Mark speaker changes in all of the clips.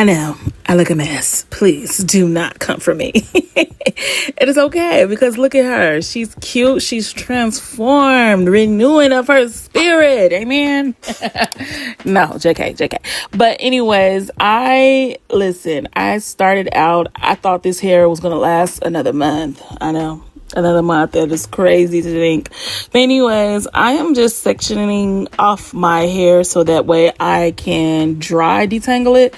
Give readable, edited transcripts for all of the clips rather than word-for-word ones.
Speaker 1: I know I look a mess. Please do not come for me. It is okay because look at her. She's cute. She's transformed, renewing of her spirit. Amen. No, JK. But anyways, I started out, I thought this hair was going to last another month. I know. Another month. That is crazy to think. But anyways, I am just sectioning off my hair so that way I can dry detangle it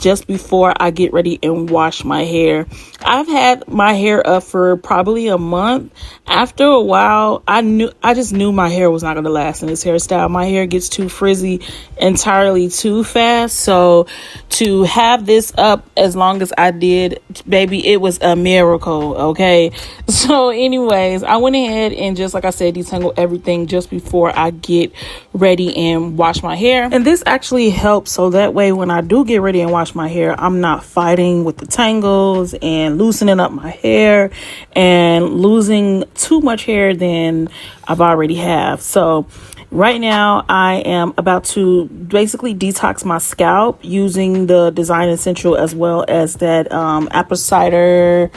Speaker 1: just before I get ready and wash my hair. I've had my hair up for probably a month. After a while, I just knew my hair was not going to last in this hairstyle. My hair gets too frizzy entirely too fast. So to have this up as long as I did, baby, it was a miracle. Okay. So anyways, I went ahead and just like I said, detangle everything just before I get ready and wash my hair. And this actually helps so that way when I do get ready and wash my hair, I'm not fighting with the tangles and loosening up my hair and losing too much hair than I've already have. So right now I am about to basically detox my scalp using the Design Essential as well as that apple cider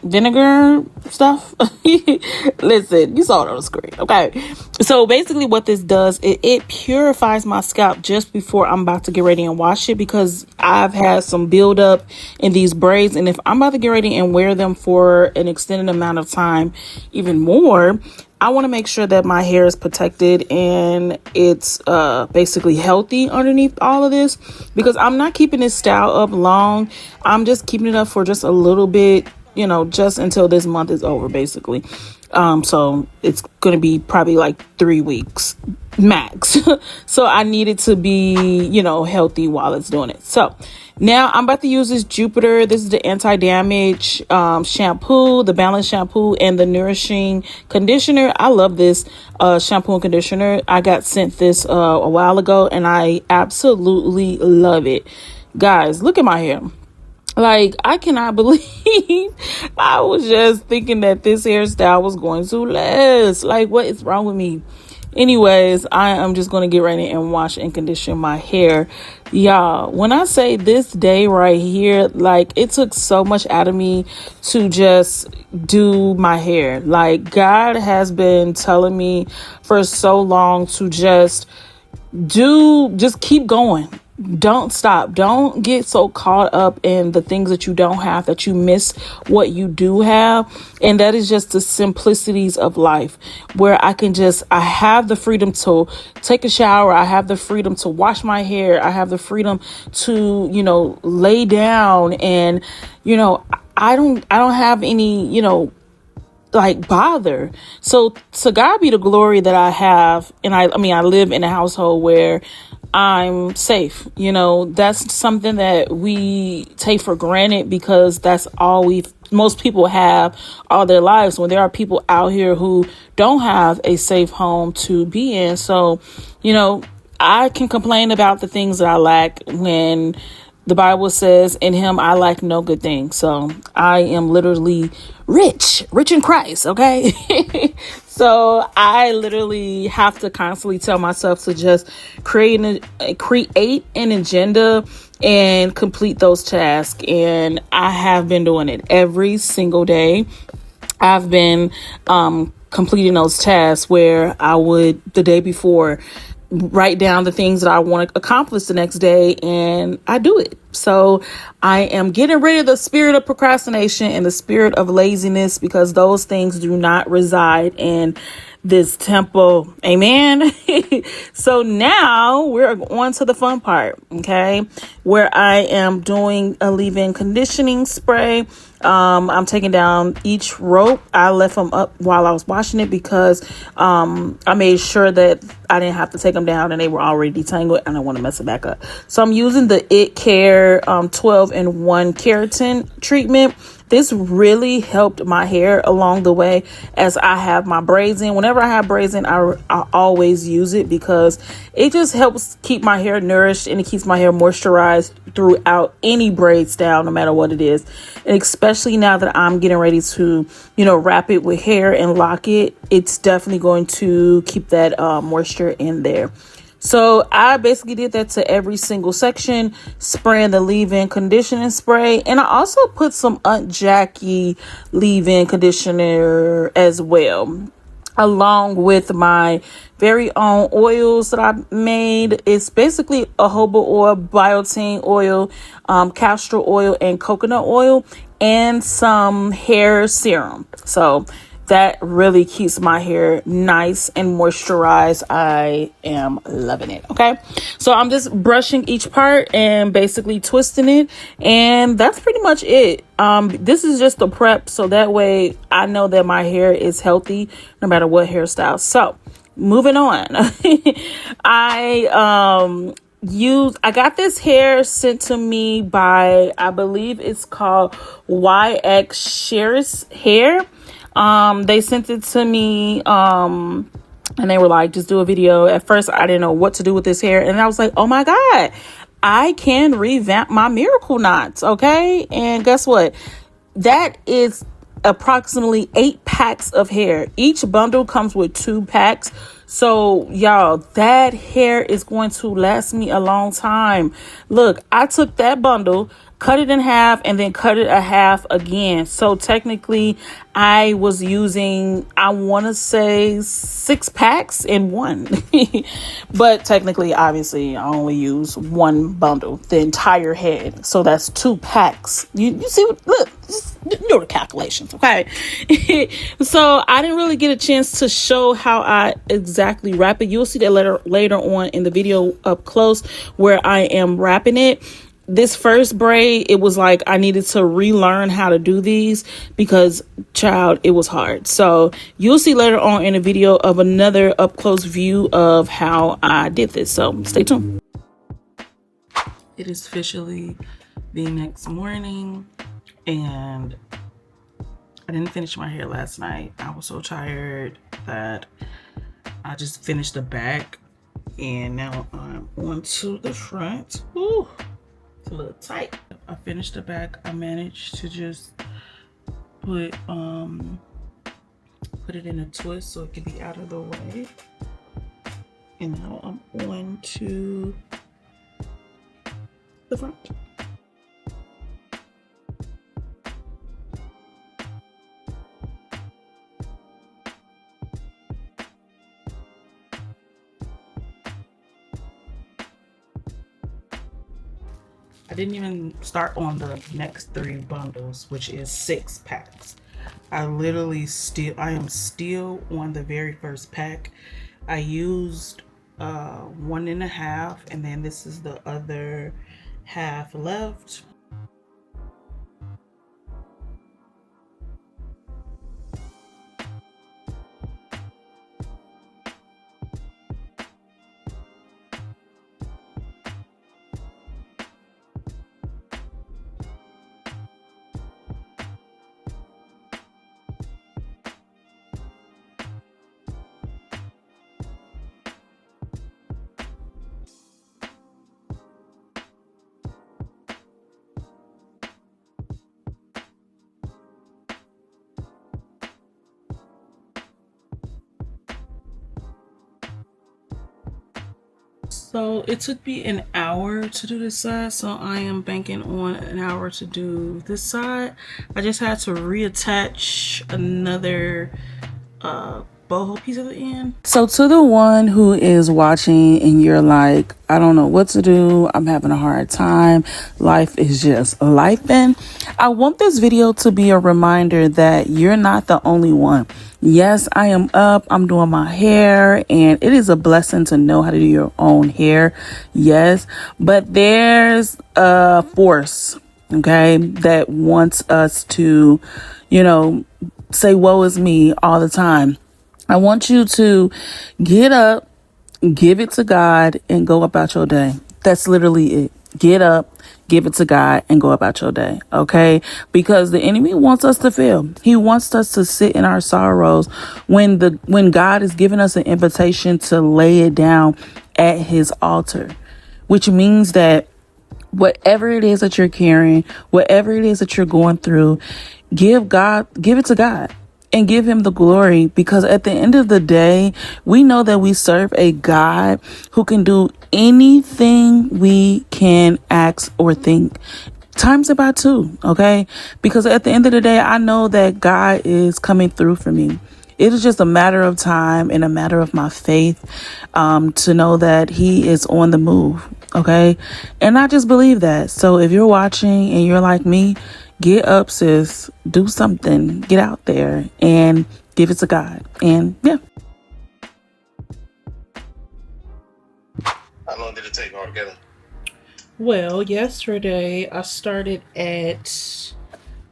Speaker 1: vinegar stuff. Listen, you saw it on the screen. Okay. So basically what this does, it purifies my scalp just before I'm about to get ready and wash it, because I've had some buildup in these braids. And if I'm about to get ready and wear them for an extended amount of time, even more, I want to make sure that my hair is protected and it's basically healthy underneath all of this, because I'm not keeping this style up long. I'm just keeping it up for just a little bit, just until this month is over, basically. So it's going to be probably like 3 weeks max. So I need it to be, healthy while it's doing it. So now I'm about to use this Jupiter. This is the anti-damage shampoo, the balance shampoo, and the nourishing conditioner. I love this shampoo and conditioner. I got sent this a while ago and I absolutely love it. Guys, look at my hair. Like, I cannot believe I was just thinking that this hairstyle was going to last. Like, what is wrong with me? Anyways, I am just going to get ready and wash and condition my hair. Y'all, when I say this day right here, like, it took so much out of me to just do my hair. Like, God has been telling me for so long to just keep going. Don't stop. Don't get so caught up in the things that you don't have that you miss what you do have. And that is just the simplicities of life, where I have the freedom to take a shower. I have the freedom to wash my hair. I have the freedom to, lay down and, I don't have any, like bother. So to God be the glory that I have. And I live in a household where I'm safe. That's something that we take for granted because that's all most people have all their lives, when there are people out here who don't have a safe home to be in. So, I can complain about the things that I lack when the Bible says in him, I lack no good thing. So I am literally rich in Christ. Okay. So I literally have to constantly tell myself to just create an agenda and complete those tasks. And I have been doing it every single day. I've been completing those tasks where I would the day before write down the things that I want to accomplish the next day, and I do it. So I am getting rid of the spirit of procrastination and the spirit of laziness, because those things do not reside in this temple. Amen. So now we're on to the fun part. Okay. Where I am doing a leave-in conditioning spray. I'm taking down each rope. I left them up while I was washing it because I made sure that I didn't have to take them down and they were already detangled. I don't want to mess it back up. So I'm using the YXCHERISHAIR 12-in-1 keratin treatment. This really helped my hair along the way as I have my braids in. Whenever I have braids in, I always use it because it just helps keep my hair nourished and it keeps my hair moisturized throughout any braid style, no matter what it is. And especially now that I'm getting ready to, wrap it with hair and lock it, it's definitely going to keep that moisture in there. So I basically did that to every single section, spraying the leave-in conditioning spray. And I also put some Aunt Jackie leave-in conditioner as well, along with my very own oils that I made. It's basically a jojoba oil, biotin oil, castor oil, and coconut oil, and some hair serum. So that really keeps my hair nice and moisturized. I am loving it. Okay, so I'm just brushing each part and basically twisting it, and that's pretty much it. This is just the prep, so that way I know that my hair is healthy no matter what hairstyle. So moving on. I got this hair sent to me by, I believe it's called YXCHERISHAIR. They sent it to me, and they were like, just do a video. At first, I didn't know what to do with this hair. And I was like, oh my God, I can revamp my miracle knots. Okay. And guess what? That is approximately 8 packs of hair. Each bundle comes with 2 packs. So y'all, that hair is going to last me a long time. Look, I took that bundle, cut it in half, and then cut it a half again. So technically I was using, I want to say 6 packs in one. But technically, obviously, I only use one bundle, the entire head. So that's 2 packs. You see what, look, just do the calculations, okay? So I didn't really get a chance to show how I exactly wrap it. You'll see that later on in the video up close where I am wrapping it. This first braid, it was like I needed to relearn how to do these because, child, it was hard. So you'll see later on in a video of another up close view of how I did this. So stay tuned. It is officially the next morning, and I didn't finish my hair last night. I was so tired that I just finished the back, and now I'm on to the front. Ooh. It's a little tight. I finished the back. I managed to just put it in a twist so it can be out of the way. And now I'm on to the front. I didn't even start on the next 3 bundles, which is 6 packs. I am still on the very first pack. I used 1.5, and then this is the other half left. So it took me an hour to do this side, so I am banking on an hour to do this side. I just had to reattach another boho piece at the end. So to the one who is watching and you're like, I don't know what to do, I'm having a hard time, life is just lifing, I want this video to be a reminder that you're not the only one. Yes, I am up, I'm doing my hair, and it is a blessing to know how to do your own hair. Yes, but there's a force, okay, that wants us to, say woe is me all the time. I want you to get up, give it to God, and go about your day. That's literally it. Get up, give it to God, and go about your day, okay? Because the enemy wants us to fail. He wants us to sit in our sorrows when God has given us an invitation to lay it down at his altar, which means that whatever it is that you're carrying, whatever it is that you're going through, give it to God. and give him the glory, because at the end of the day, we know that we serve a God who can do anything we can ask or think. Times it by two, okay? Because at the end of the day, I know that God is coming through for me. It is just a matter of time and a matter of my faith to know that he is on the move, okay? And I just believe that. So if you're watching and you're like me, get up, sis. Do something. Get out there and give it to God. And yeah.
Speaker 2: How long did it take altogether?
Speaker 1: Well, yesterday I started at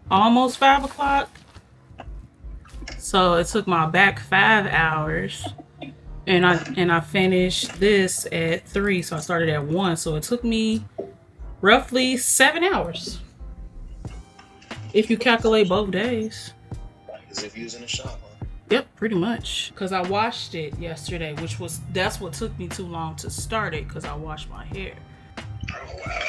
Speaker 1: almost 5 o'clock. So it took my back 5 hours. And I finished this at 3. So I started at 1. So it took me roughly 7 hours. If you calculate both days.
Speaker 2: As if you was in a shop, huh?
Speaker 1: Yep, pretty much. Because I washed it yesterday, that's what took me too long to start it, because I washed my hair.
Speaker 2: Oh, wow.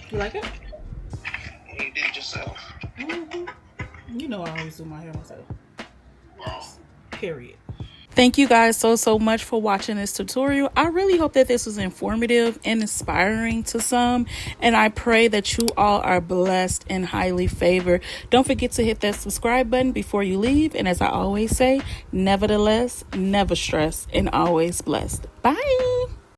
Speaker 1: You like it?
Speaker 2: You did it yourself.
Speaker 1: Mm-hmm. You know I always do my hair myself.
Speaker 2: Wow.
Speaker 1: Period. Thank you guys so much for watching this tutorial. I really hope that this was informative and inspiring to some, and I pray that you all are blessed and highly favored. Don't forget to hit that subscribe button before you leave, and as I always say, nevertheless, never stress, and always blessed. Bye.